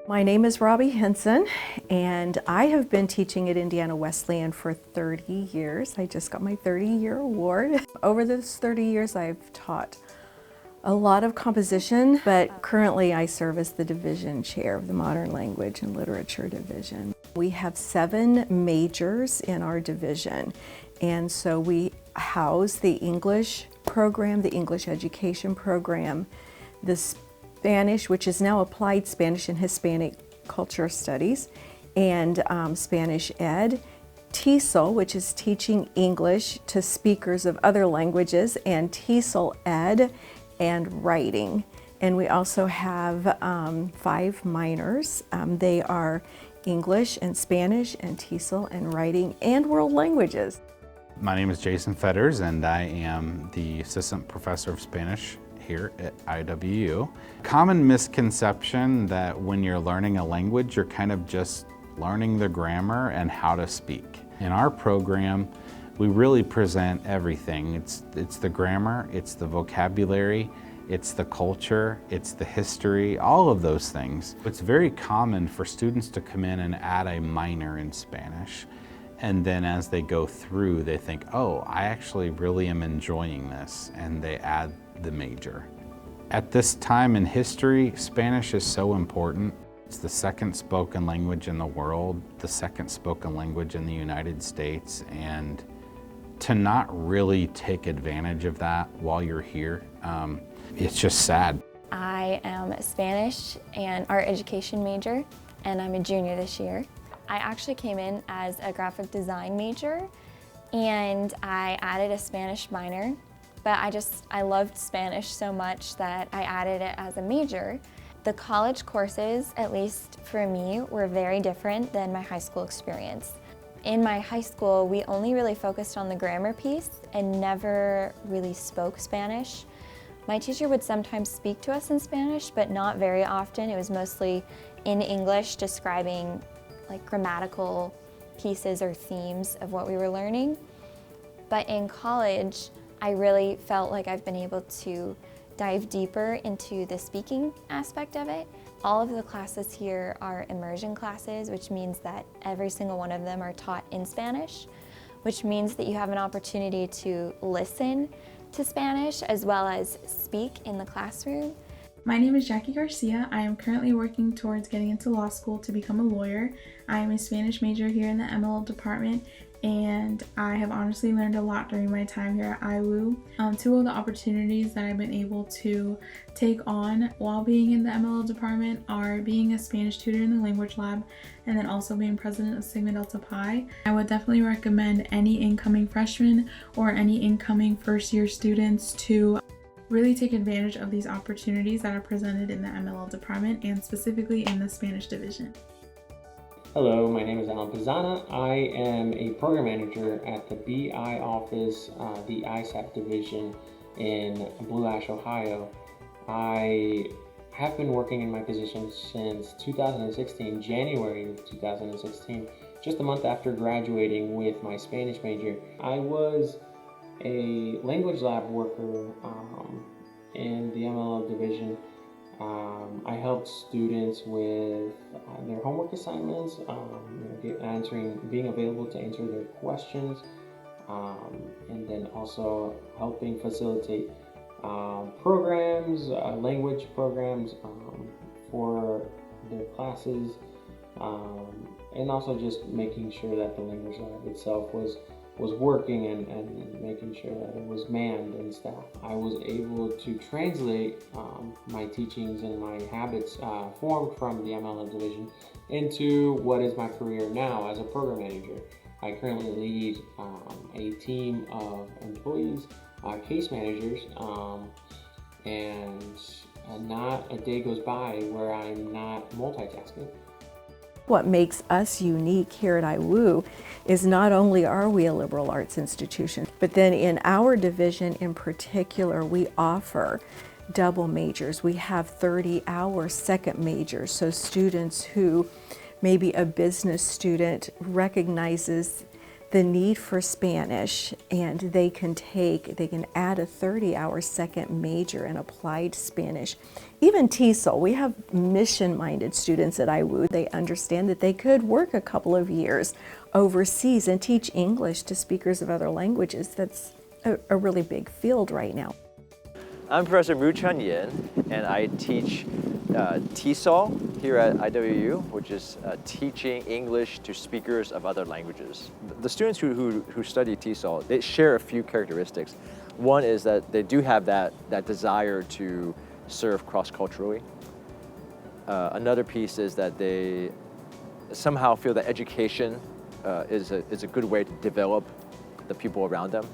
My name is Robbie Henson, and I have been teaching at Indiana Wesleyan for 30 years. I just got my 30-year award. Over those 30 years, I've taught a lot of composition, but currently I serve as the division chair of the Modern Language and Literature Division. We have 7 majors in our division, and so we house the English program, the English education program, the Spanish, which is now Applied Spanish and Hispanic Culture Studies, and Spanish Ed, TESOL, which is Teaching English to Speakers of Other Languages, and TESOL Ed, and Writing. And we also have 5 minors. They are English and Spanish and TESOL and Writing and World Languages. My name is Jason Fetters, and I am the Assistant Professor of Spanish here at IWU. Common misconception that when you're learning a language, you're kind of just learning the grammar and how to speak. In our program, we really present everything. It's the grammar, it's the vocabulary, it's the culture, it's the history, all of those things. It's very common for students to come in and add a minor in Spanish. And then as they go through, they think, oh, I actually really am enjoying this, and they add the major. At this time in history, Spanish is so important. It's the second spoken language in the world, the second spoken language in the United States, and to not really take advantage of that while you're here, it's just sad. I am a Spanish and art education major, and I'm a junior this year. I actually came in as a graphic design major, and I added a Spanish minor, but I loved Spanish so much that I added it as a major. The college courses, at least for me, were very different than my high school experience. In my high school, we only really focused on the grammar piece and never really spoke Spanish. My teacher would sometimes speak to us in Spanish, but not very often. It was mostly in English, describing like grammatical pieces or themes of what we were learning. But in college, I really felt like I've been able to dive deeper into the speaking aspect of it. All of the classes here are immersion classes, which means that every single one of them are taught in Spanish, which means that you have an opportunity to listen to Spanish as well as speak in the classroom. My name is Jackie Garcia. I am currently working towards getting into law school to become a lawyer. I am a Spanish major here in the MLL department, and I have honestly learned a lot during my time here at IWU. 2 of the opportunities that I've been able to take on while being in the MLL department are being a Spanish tutor in the language lab and then also being president of Sigma Delta Pi. I would definitely recommend any incoming freshmen or any incoming first-year students to really take advantage of these opportunities that are presented in the MLL department and specifically in the Spanish division. Hello, my name is Pizzana. I am a program manager at the BI office, the ISAP division in Blue Ash, Ohio. I have been working in my position since 2016, January of 2016, just a month after graduating with my Spanish major. I was a language lab worker in the MLL division. I helped students with their homework assignments, being available to answer their questions, and then also helping facilitate programs, language programs for their classes, and also just making sure that the language lab itself was working and making sure that it was manned and staffed. I was able to translate my teachings and my habits formed from the MLL division into what is my career now as a program manager. I currently lead a team of employees, case managers, and not a day goes by where I'm not multitasking. What makes us unique here at IWU is not only are we a liberal arts institution, but then in our division in particular, we offer double majors. We have 30-hour second majors, so students who maybe a business student recognizes the need for Spanish, and they can add a 30-hour second major in applied Spanish. Even TESOL, we have mission-minded students at IWU. They understand that they could work a couple of years overseas and teach English to speakers of other languages. That's a really big field right now. I'm Professor Mu Chun Yin, and I teach TESOL here at IWU, which is teaching English to speakers of other languages. The students who study TESOL, they share a few characteristics. One is that they do have that desire to serve cross-culturally. Another piece is that they somehow feel that education is a good way to develop the people around them.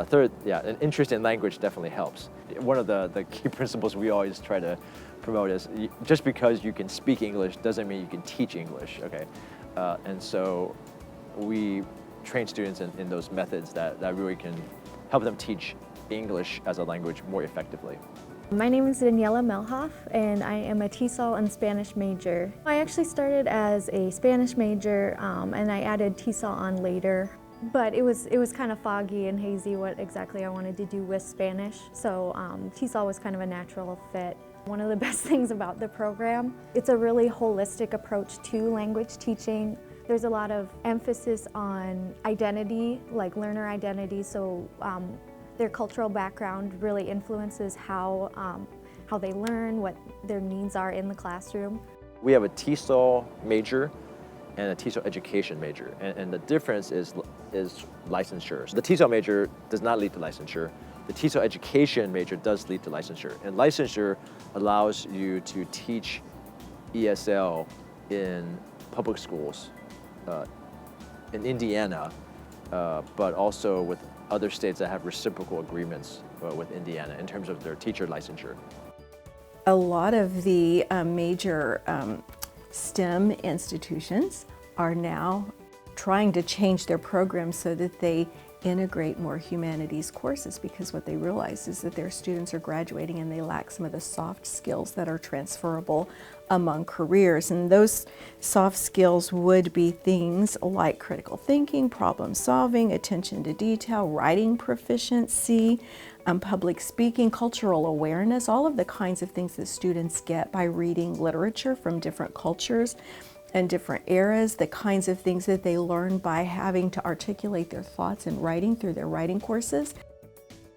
Third, an interest in language definitely helps. One of the key principles we always try to promote is just because you can speak English doesn't mean you can teach English, okay? And so we train students in those methods that really can help them teach English as a language more effectively. My name is Daniela Melhoff, and I am a TESOL and Spanish major. I actually started as a Spanish major, and I added TESOL on later. But it was kind of foggy and hazy what exactly I wanted to do with Spanish, so TESOL was kind of a natural fit. One of the best things about the program, it's a really holistic approach to language teaching. There's a lot of emphasis on identity, like learner identity, so their cultural background really influences how they learn, what their needs are in the classroom. We have a TESOL major and a TESOL education major, and the difference is licensure. So the TESOL major does not lead to licensure. The TESOL education major does lead to licensure, and licensure allows you to teach ESL in public schools in Indiana, but also with other states that have reciprocal agreements with Indiana in terms of their teacher licensure. A lot of the major STEM institutions are now trying to change their programs so that they integrate more humanities courses, because what they realize is that their students are graduating and they lack some of the soft skills that are transferable among careers. And those soft skills would be things like critical thinking, problem solving, attention to detail, writing proficiency, public speaking, cultural awareness, all of the kinds of things that students get by reading literature from different cultures and different eras, the kinds of things that they learn by having to articulate their thoughts in writing through their writing courses.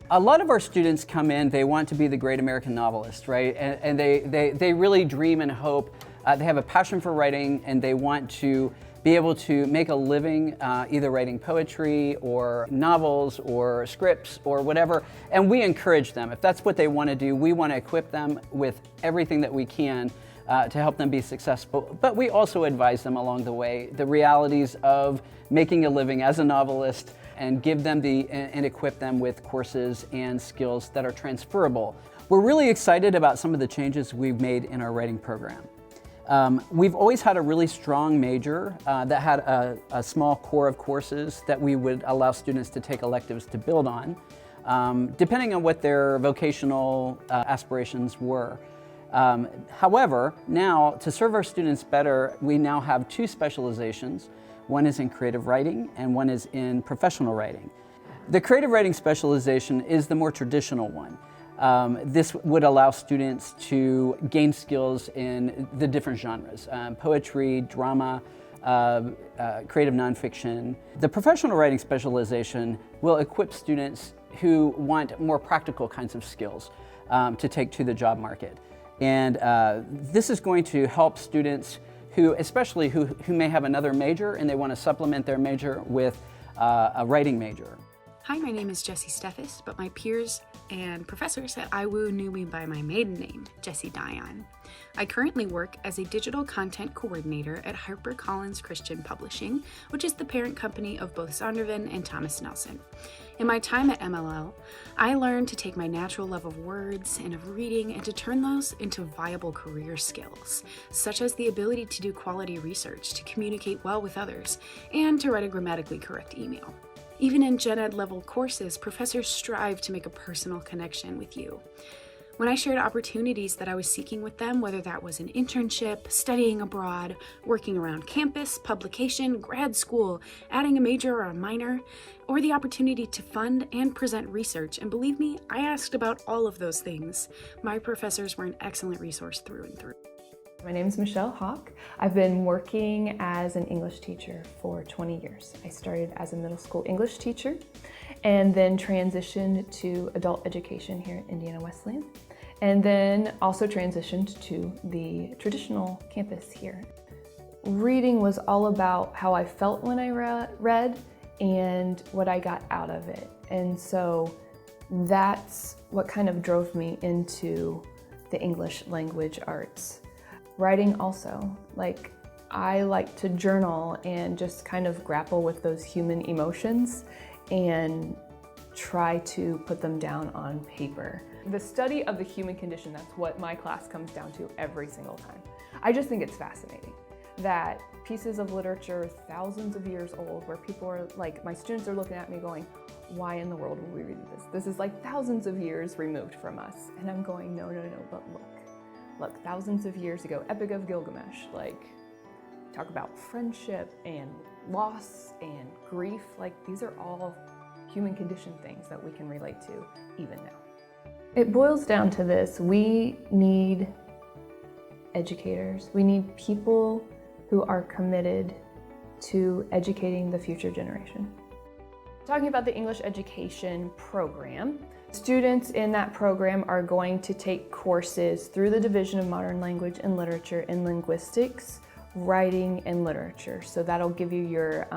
A lot of our students come in, they want to be the great American novelist, right? And they really dream and hope. They have a passion for writing, and they want to be able to make a living either writing poetry or novels or scripts or whatever. And we encourage them. If that's what they want to do, we want to equip them with everything that we can to help them be successful. But we also advise them along the way the realities of making a living as a novelist, and give them and equip them with courses and skills that are transferable. We're really excited about some of the changes we've made in our writing program. We've always had a really strong major that had a small core of courses that we would allow students to take electives to build on, depending on what their vocational aspirations were. However, now, to serve our students better, we now have two specializations. One is in creative writing and one is in professional writing. The creative writing specialization is the more traditional one. This would allow students to gain skills in the different genres, poetry, drama, creative nonfiction. The professional writing specialization will equip students who want more practical kinds of skills to take to the job market. And this is going to help students especially who may have another major and they want to supplement their major with a writing major. Hi, my name is Jessie Steffes, but my peers and professors at IWU knew me by my maiden name, Jessie Dion. I currently work as a digital content coordinator at HarperCollins Christian Publishing, which is the parent company of both Zondervan and Thomas Nelson. In my time at MLL, I learned to take my natural love of words and of reading and to turn those into viable career skills, such as the ability to do quality research, to communicate well with others, and to write a grammatically correct email. Even in gen ed level courses, professors strive to make a personal connection with you. When I shared opportunities that I was seeking with them, whether that was an internship, studying abroad, working around campus, publication, grad school, adding a major or a minor, or the opportunity to fund and present research, and believe me, I asked about all of those things. My professors were an excellent resource through and through. My name is Michelle Hawk. I've been working as an English teacher for 20 years. I started as a middle school English teacher and then transitioned to adult education here at Indiana Wesleyan, and then also transitioned to the traditional campus here. Reading was all about how I felt when I read and what I got out of it. And so that's what kind of drove me into the English language arts. Writing also, I like to journal and just kind of grapple with those human emotions and try to put them down on paper. The study of the human condition, that's what my class comes down to every single time. I just think it's fascinating that pieces of literature thousands of years old where people are my students are looking at me going, why in the world would we read this? This is thousands of years removed from us. And I'm going, no, but look, thousands of years ago, Epic of Gilgamesh, talk about friendship and loss and grief. These are all human condition things that we can relate to even now. It boils down to this: we need educators. We need people who are committed to educating the future generation. Talking about the English education program, students in that program are going to take courses through the Division of Modern Language and Literature in linguistics, writing, and literature. So that'll give you your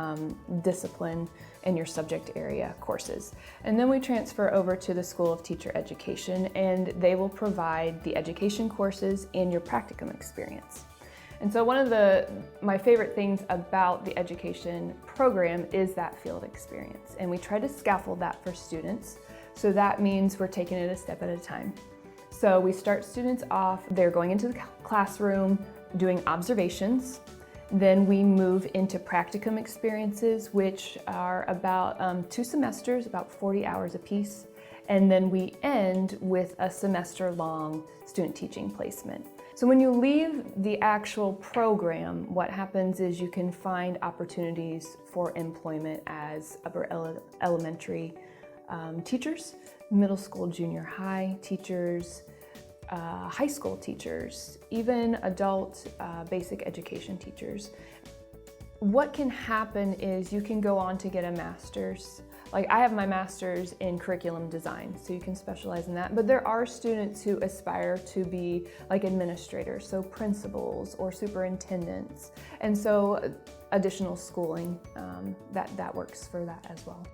discipline and your subject area courses. And then we transfer over to the School of Teacher Education, and they will provide the education courses and your practicum experience. And so one of my favorite things about the education program is that field experience. And we try to scaffold that for students. So that means we're taking it a step at a time. So we start students off, they're going into the classroom, doing observations. Then we move into practicum experiences, which are about 2 semesters, about 40 hours apiece. And then we end with a semester-long student teaching placement. So when you leave the actual program, what happens is you can find opportunities for employment as upper elementary teachers, middle school, junior high teachers, high school teachers, even adult basic education teachers. What can happen is you can go on to get a master's. I have my master's in curriculum design, so you can specialize in that. But there are students who aspire to be administrators, so principals or superintendents. And so additional schooling, that works for that as well.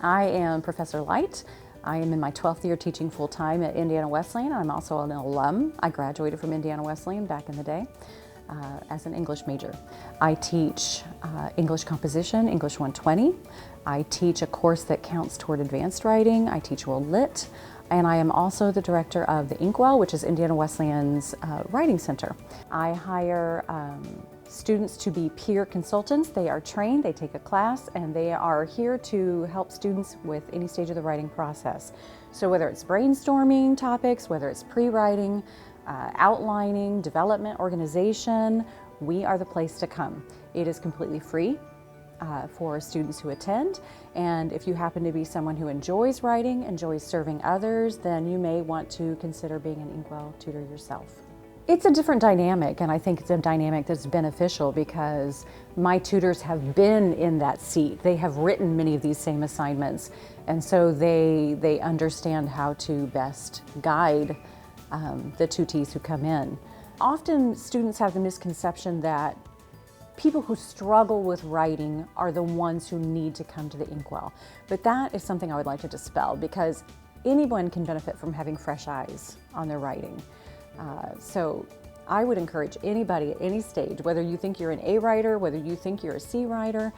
I am Professor Light. I am in my 12th year teaching full-time at Indiana Wesleyan. I'm also an alum. I graduated from Indiana Wesleyan back in the day as an English major. I teach English composition, English 120. I teach a course that counts toward advanced writing. I teach World Lit. And I am also the director of the Inkwell, which is Indiana Wesleyan's writing center. I hire students to be peer consultants. They are trained, they take a class, and they are here to help students with any stage of the writing process. So whether it's brainstorming topics, whether it's pre-writing, outlining, development, organization, we are the place to come. It is completely free for students who attend, and if you happen to be someone who enjoys writing, enjoys serving others, then you may want to consider being an Inkwell tutor yourself. It's a different dynamic, and I think it's a dynamic that's beneficial because my tutors have been in that seat. They have written many of these same assignments, and so they understand how to best guide the tutees who come in. Often students have the misconception that people who struggle with writing are the ones who need to come to the Inkwell. But that is something I would like to dispel because anyone can benefit from having fresh eyes on their writing. So I would encourage anybody at any stage, whether you think you're an A writer, whether you think you're a C writer,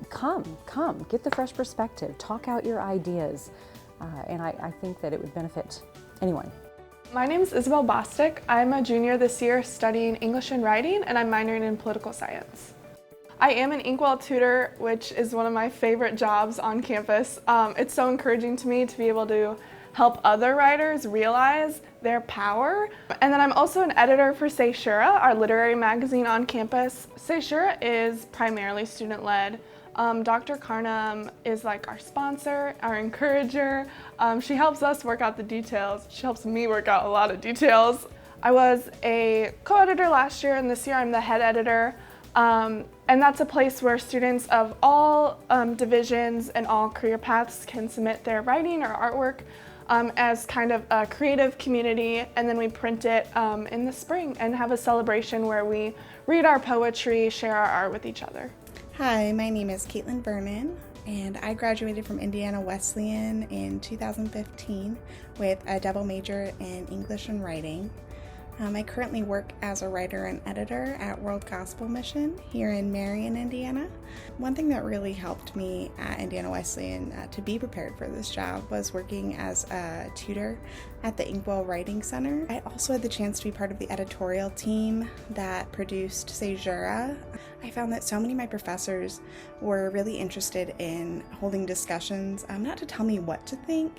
come, get the fresh perspective, talk out your ideas, and I think that it would benefit anyone. My name is Isabel Bostick. I'm a junior this year studying English and writing, and I'm minoring in political science. I am an Inkwell tutor, which is one of my favorite jobs on campus. It's so encouraging to me to be able to help other writers realize their power. And then I'm also an editor for Caesura, our literary magazine on campus. Caesura is primarily student-led. Dr. Carnum is like our sponsor, our encourager. She helps us work out the details. She helps me work out a lot of details. I was a co-editor last year, and this year I'm the head editor. And that's a place where students of all divisions and all career paths can submit their writing or artwork as kind of a creative community, and then we print it in the spring and have a celebration where we read our poetry, share our art with each other. Hi, my name is Caitlin Berman, and I graduated from Indiana Wesleyan in 2015 with a double major in English and writing. I currently work as a writer and editor at World Gospel Mission here in Marion, Indiana. One thing that really helped me at Indiana Wesleyan to be prepared for this job was working as a tutor at the Inkwell Writing Center. I also had the chance to be part of the editorial team that produced Caesura. I found that so many of my professors were really interested in holding discussions, not to tell me what to think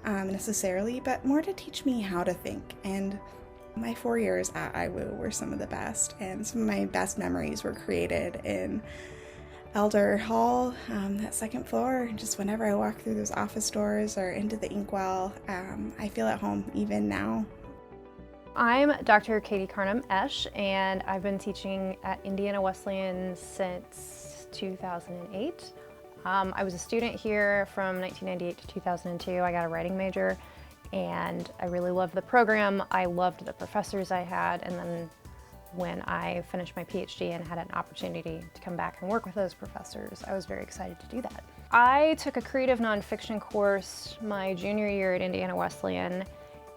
necessarily, but more to teach me how to think. And my 4 years at IWU were some of the best, and some of my best memories were created in Elder Hall, that second floor. Just whenever I walk through those office doors or into the Inkwell, I feel at home even now. I'm Dr. Katie Carnum-Esch, and I've been teaching at Indiana Wesleyan since 2008. I was a student here from 1998 to 2002. I got a writing major, and I really loved the program. I loved the professors I had, and then when I finished my PhD and had an opportunity to come back and work with those professors, I was very excited to do that. I took a creative nonfiction course my junior year at Indiana Wesleyan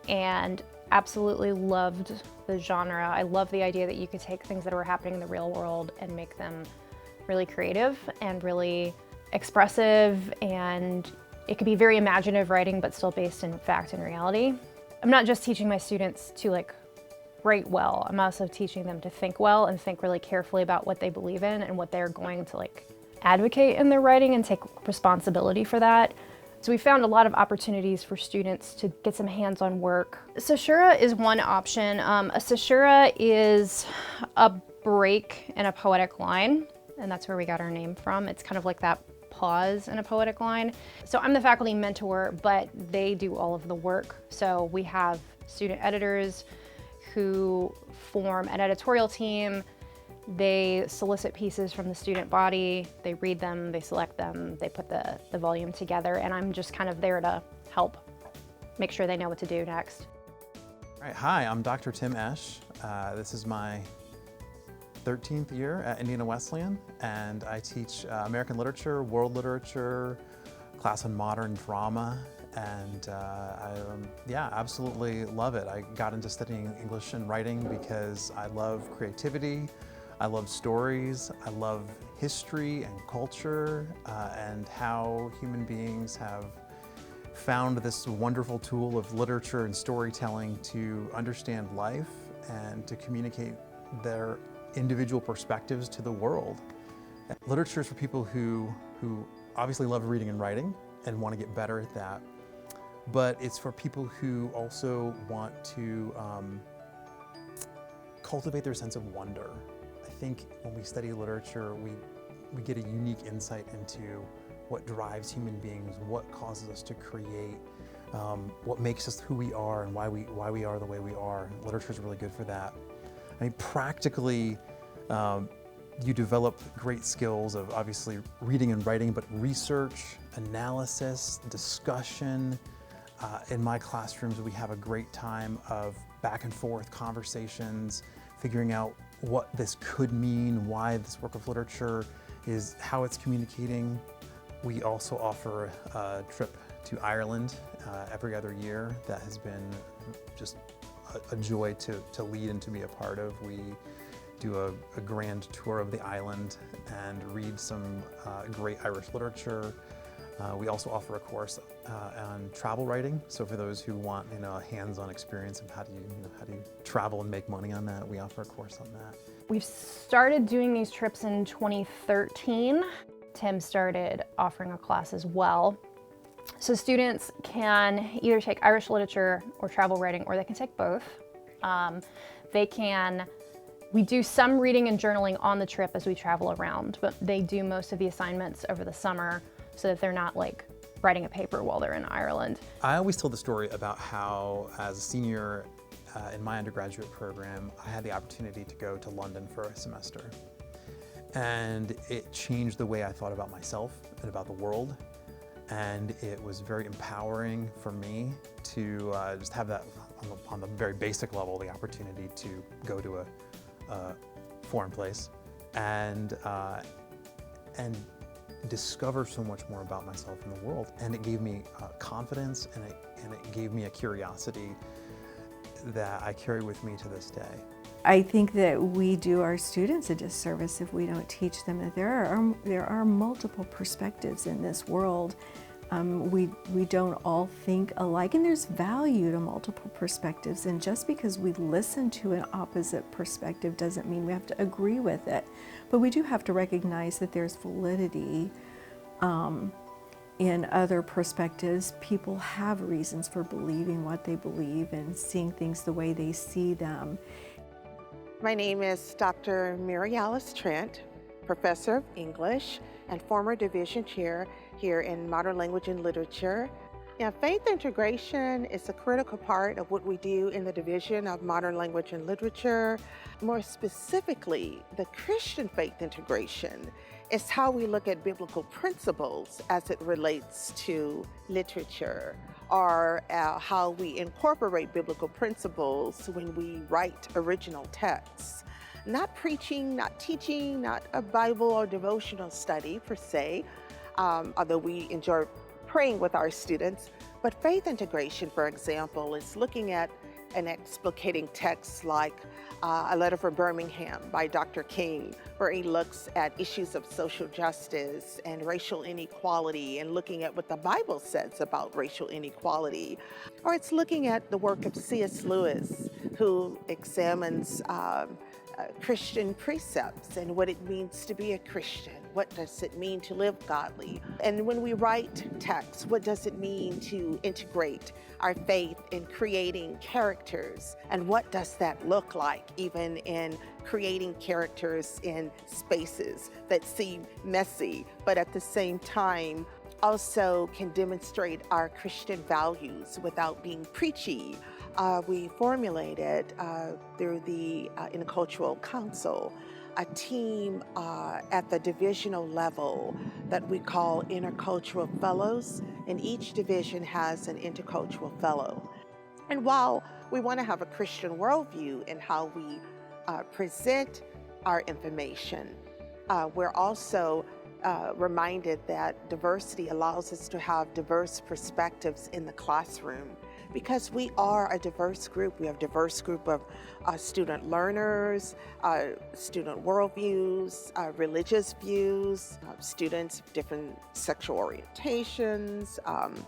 and absolutely loved the genre. I love the idea that you could take things that were happening in the real world and make them really creative and really expressive, and it could be very imaginative writing, but still based in fact and reality. I'm not just teaching my students to write well, I'm also teaching them to think well and think really carefully about what they believe in and what they're going to advocate in their writing and take responsibility for that. So we found a lot of opportunities for students to get some hands-on work. Caesura is one option. A caesura is a break in a poetic line, and that's where we got our name from. It's kind of like that pause in a poetic line. So I'm the faculty mentor, but they do all of the work. So we have student editors who form an editorial team. They solicit pieces from the student body, they read them, they select them, they put the volume together, and I'm just kind of there to help make sure they know what to do next. All right, hi, I'm Dr. Tim Esch. This is my 13th year at Indiana Wesleyan, and I teach American literature, world literature, class on modern drama, and I absolutely love it. I got into studying English and writing because I love creativity, I love stories, I love history and culture, and how human beings have found this wonderful tool of literature and storytelling to understand life and to communicate their individual perspectives to the world. Literature is for people who obviously love reading and writing and want to get better at that, but it's for people who also want to cultivate their sense of wonder. I think when we study literature, we get a unique insight into what drives human beings, what causes us to create, what makes us who we are and why we are the way we are. Literature is really good for that. I mean, practically, you develop great skills of obviously reading and writing, but research, analysis, discussion. In my classrooms, we have a great time of back and forth conversations, figuring out what this could mean, why this work of literature is, how it's communicating. We also offer a trip to Ireland every other year that has been just a joy to lead and to be a part of. We do a grand tour of the island and read some great Irish literature. We also offer a course on travel writing. So for those who want a hands-on experience of how do you travel and make money on that, we offer a course on that. We've started doing these trips in 2013. Tim started offering a class as well. So students can either take Irish literature or travel writing, or they can take both. We do some reading and journaling on the trip as we travel around, but they do most of the assignments over the summer so that they're not like writing a paper while they're in Ireland. I always tell the story about how, as a senior in my undergraduate program, I had the opportunity to go to London for a semester. And it changed the way I thought about myself and about the world. And it was very empowering for me to just have that on the very basic level, the opportunity to go to a foreign place and discover so much more about myself and the world. And it gave me confidence, and it gave me a curiosity that I carry with me to this day. I think that we do our students a disservice if we don't teach them that there are multiple perspectives in this world. We don't all think alike, and there's value to multiple perspectives, and just because we listen to an opposite perspective doesn't mean we have to agree with it. But we do have to recognize that there's validity in other perspectives. People have reasons for believing what they believe and seeing things the way they see them. My name is Dr. Mary Alice Trent, Professor of English and former Division Chair here in Modern Language and Literature. Faith integration is a critical part of what we do in the Division of Modern Language and Literature. More specifically, the Christian faith integration is how we look at biblical principles as it relates to literature, or how we incorporate biblical principles when we write original texts. Not preaching, not teaching, not a Bible or devotional study per se, although we enjoy praying with our students. But faith integration, for example, is looking at and explicating texts like A Letter from Birmingham by Dr. King, where he looks at issues of social justice and racial inequality and looking at what the Bible says about racial inequality. Or it's looking at the work of C.S. Lewis, who examines Christian precepts and what it means to be a Christian. What does it mean to live godly? And when we write texts, what does it mean to integrate our faith in creating characters? And what does that look like even in creating characters in spaces that seem messy, but at the same time also can demonstrate our Christian values without being preachy? We formulated through the Intercultural Council a team at the divisional level that we call intercultural fellows, and each division has an intercultural fellow. And while we want to have a Christian worldview in how we present our information, we're also reminded that diversity allows us to have diverse perspectives in the classroom, because we are a diverse group. We have a diverse group of student learners, student worldviews, religious views, students of different sexual orientations,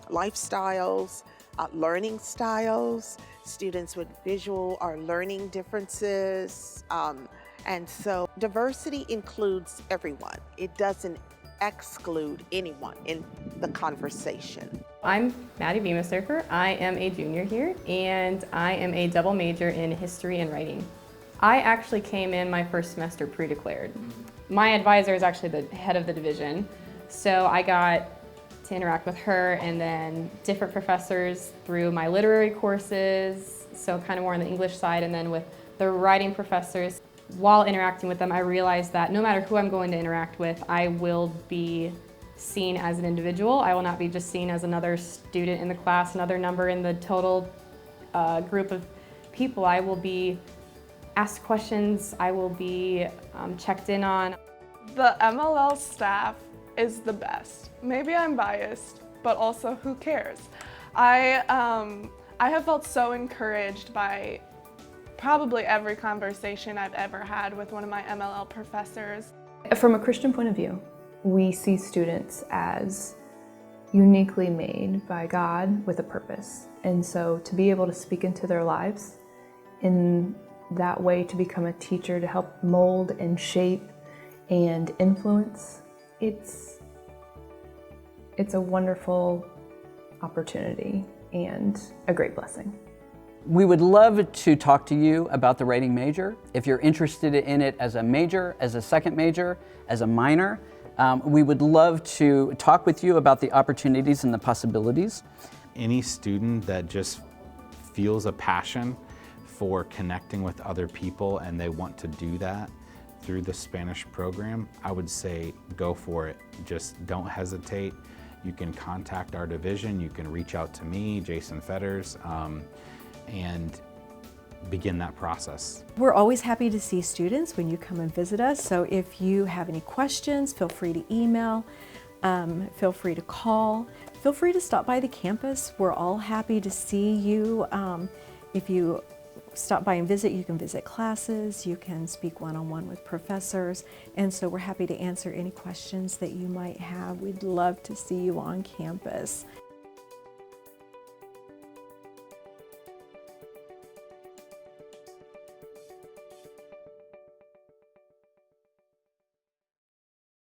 lifestyles, learning styles, students with visual or learning differences. And so diversity includes everyone. It doesn't exclude anyone in the conversation. I'm Maddie Beamer-Surfer. I am a junior here, and I am a double major in history and writing. I actually came in my first semester pre-declared. My advisor is actually the head of the division, so I got to interact with her and then different professors through my literary courses, so kind of more on the English side, and then with the writing professors. While interacting with them, I realized that no matter who I'm going to interact with, I will be seen as an individual. I will not be just seen as another student in the class, another number in the total group of people. I will be asked questions, I will be checked in on. The MLL staff is the best. Maybe I'm biased, but also who cares? I have felt so encouraged by probably every conversation I've ever had with one of my MLL professors. From a Christian point of view, we see students as uniquely made by God with a purpose. And so to be able to speak into their lives in that way, to become a teacher, to help mold and shape and influence, it's a wonderful opportunity and a great blessing. We would love to talk to you about the writing major. If you're interested in it as a major, as a second major, as a minor, we would love to talk with you about the opportunities and the possibilities. Any student that just feels a passion for connecting with other people and they want to do that through the Spanish program, I would say go for it. Just don't hesitate. You can contact our division, you can reach out to me, Jason Fetters, and begin that process. We're always happy to see students when you come and visit us, so if you have any questions, feel free to email, feel free to call, feel free to stop by the campus. We're all happy to see you. If you stop by and visit, you can visit classes, you can speak one-on-one with professors, and so we're happy to answer any questions that you might have. We'd love to see you on campus.